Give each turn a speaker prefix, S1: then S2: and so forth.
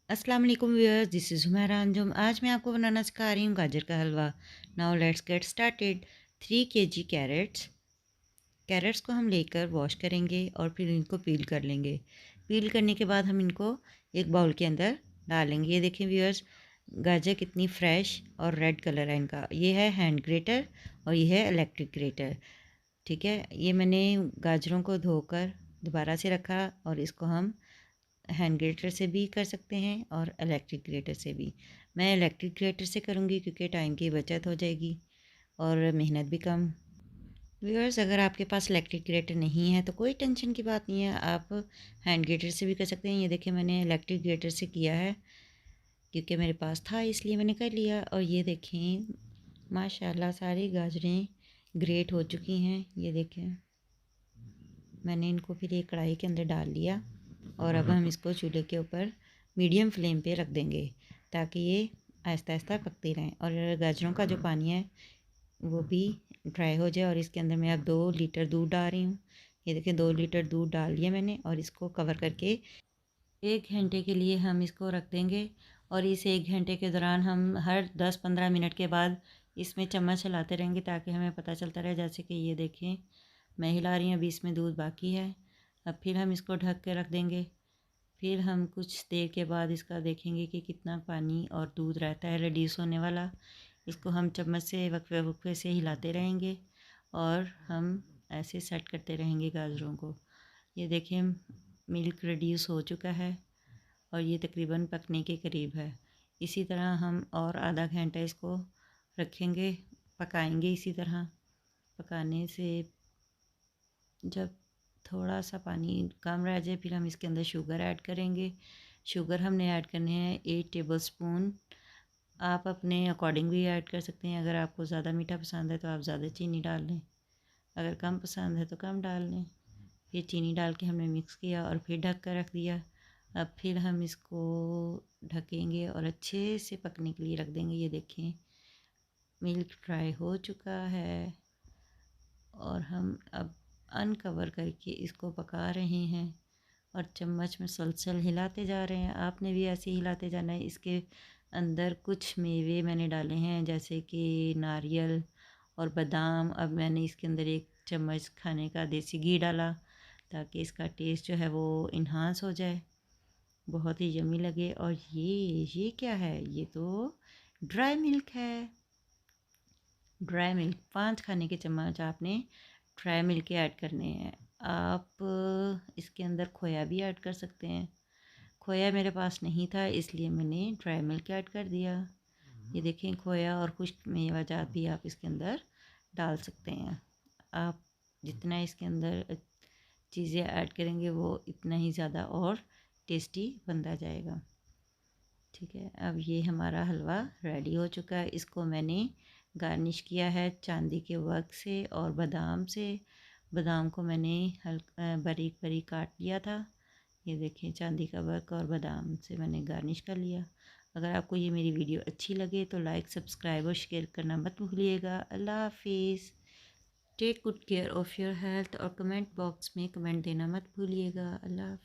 S1: अस्सलाम वालेकुम viewers, this is Humaira Anjum. आज मैं आपको बनाना सिखा रही हूँ गाजर का halwa. Now let's get started. 3 kg carrots. Carrots को हम लेकर वॉश करेंगे और फिर इनको पील कर लेंगे। पील करने के बाद हम इनको एक बाउल के अंदर डालेंगे। ये देखें व्यूअर्स, गाजर कितनी फ्रेश और रेड कलर है इनका। ये है हैंड ग्रेटर और ये है इलेक्ट्रिक ग्रेटर। ठीक है, ये मैंने गाजरों को धोकर दोबारा से रखा और इसको हम हैंड ग्रेटर से भी कर सकते हैं और इलेक्ट्रिक ग्रेटर से भी। मैं इलेक्ट्रिक ग्रेटर से करूँगी क्योंकि टाइम की बचत हो जाएगी और मेहनत भी कम। व्यूअर्स, अगर आपके पास इलेक्ट्रिक ग्रेटर नहीं है तो कोई टेंशन की बात नहीं है, आप हैंड ग्रेटर से भी कर सकते हैं। ये देखिए, मैंने इलेक्ट्रिक ग्रेटर से किया है क्योंकि मेरे पास था, इसलिए मैंने कर लिया। और ये देखें, माशाल्लाह सारी गाजरें ग्रेट हो चुकी हैं। ये देखें, मैंने इनको फिर एक कढ़ाई के अंदर डाल लिया और अब हम इसको चूल्हे के ऊपर मीडियम फ्लेम पे रख देंगे ताकि ये आहिस्ता आहिस्ता पकती रहें और गाजरों का जो पानी है वो भी ड्राई हो जाए। और इसके अंदर मैं अब 2 लीटर दूध डाल रही हूँ। ये देखिए, 2 लीटर दूध डाल लिया मैंने और इसको कवर करके 1 घंटे के लिए हम इसको रख देंगे। और इस 1 घंटे के दौरान हम हर 10-15 मिनट के बाद इसमें चम्मच हिलाते रहेंगे ताकि हमें पता चलता रहे। जैसे कि ये देखें, मैं हिला रही हूँ, अभी इसमें दूध बाकी है। अब फिर हम इसको ढक के रख देंगे। फिर हम कुछ देर के बाद इसका देखेंगे कि कितना पानी और दूध रहता है रिड्यूस होने वाला। इसको हम चम्मच से वक्फे वक्फे से हिलाते रहेंगे और हम ऐसे सेट करते रहेंगे गाजरों को। ये देखें, मिल्क रिड्यूस हो चुका है और ये तकरीबन पकने के करीब है। इसी तरह हम और आधा घंटा इसको रखेंगे, पकाएंगे। इसी तरह पकाने से जब थोड़ा सा पानी कम रह जाए फिर हम इसके अंदर शुगर ऐड करेंगे। शुगर हमने ऐड करने हैं 8 टेबल स्पून। आप अपने अकॉर्डिंग भी ऐड कर सकते हैं। अगर आपको ज़्यादा मीठा पसंद है तो आप ज़्यादा चीनी डाल लें, अगर कम पसंद है तो कम डाल लें। फिर चीनी डाल के हमने मिक्स किया और फिर ढक कर रख दिया। अब फिर हम इसको ढकेंगे और अच्छे से पकने के लिए रख देंगे। ये देखें, मिल्क ड्राई हो चुका है और हम अब अनकवर करके इसको पका रहे हैं और चम्मच में सलसल हिलाते जा रहे हैं। आपने भी ऐसे ही हिलाते जाना है। इसके अंदर कुछ मेवे मैंने डाले हैं जैसे कि नारियल और बादाम। अब मैंने इसके अंदर 1 चम्मच खाने का देसी घी डाला ताकि इसका टेस्ट जो है वो इन्हांस हो जाए, बहुत ही यमी लगे। और ये क्या है? ये तो ड्राई मिल्क है। ड्राई मिल्क 5 खाने के चम्मच आपने ड्राई मिल्क के ऐड करने हैं। आप इसके अंदर खोया भी ऐड कर सकते हैं। खोया मेरे पास नहीं था इसलिए मैंने ड्राई मिल्क ऐड कर दिया। ये देखें, खोया और खुश्क मेवाजात भी आप इसके अंदर डाल सकते हैं। आप जितना इसके अंदर चीज़ें ऐड करेंगे वो इतना ही ज़्यादा और टेस्टी बनता जाएगा। ठीक है, अब ये हमारा हलवा रेडी हो चुका है। इसको मैंने गार्निश किया है चांदी के वर्क से और बादाम से। बादाम को मैंने बारीक बारीक काट लिया था। ये देखें, चांदी का वर्क और बादाम से मैंने गार्निश कर लिया। अगर आपको ये मेरी वीडियो अच्छी लगे तो लाइक, सब्सक्राइब और शेयर करना मत भूलिएगा। अल्लाह हाफिज़। Take good care of your health और कमेंट बॉक्स में कमेंट देना मत भूलिएगा। अल्लाह हाफिज़।